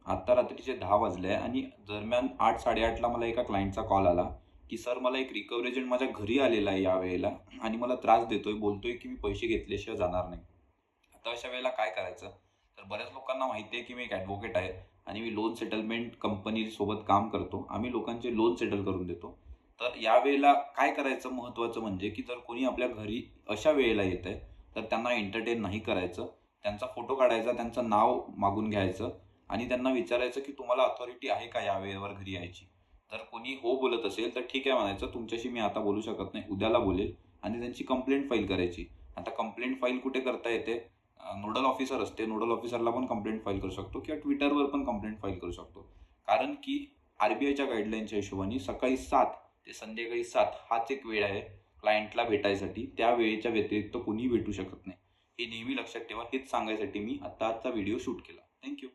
आत्ता रात्रीचे 10 वाजले आहे आणि दरम्यान 8-8:30ला मला एका क्लायंटचा कॉल आला, की "सर मला एक रिकव्हरी एजंट माझ्या घरी आलेला आहे यावेळेला आणि मला त्रास देतोय, बोलतोय की मी पैसे घेतल्याशिवाय जाणार नाही." आता अशा वेळेला काय करायचं? तर बऱ्याच लोकांना माहिती आहे की मी एक ॲडव्होकेट आहे आणि मी लोन सेटलमेंट कंपनीसोबत काम करतो. आम्ही लोकांचे लोन सेटल करून देतो. तर यावेळेला काय करायचं महत्त्वाचं म्हणजे, की जर कोणी आपल्या घरी अशा वेळेला येतंय, तर त्यांना एंटरटेन नाही करायचं. त्यांचा फोटो काढायचा, त्यांचं नाव मागून घ्यायचं आणि त्यांना विचारायचं, की तुम्हाला अथॉरिटी आहे का या वेळेवर घरी यायची? जर कोणी हो बोलत असेल, तर ठीक आहे म्हणायचं, तुमच्याशी मी आता बोलू शकत नाही, उद्याला बोलेल आणि त्यांची कंप्लेंट फाईल करायची. आता कंप्लेंट फाईल कुठे करता येते? नोडल ऑफिसर असते. नोडल ऑफिसरला पण कंप्लेंट फाईल करू शकतो किंवा Twitterवर पण कंप्लेंट फाईल करू शकतो. कारण की आर-बी-आयच्या गाईडलाईनच्या हिशोबाने सकाळी 7 ते संध्याकाळी 7 हाच एक वेळ आहे क्लायंटला भेटायसाठी. त्या वेळेच्या व्यतिरिक्त कोणीही भेटू शकत नाही. हे नेहमी लक्षात ठेवा. हेच सांगायसाठी मी आजचा व्हिडिओ शूट केला. Thank you.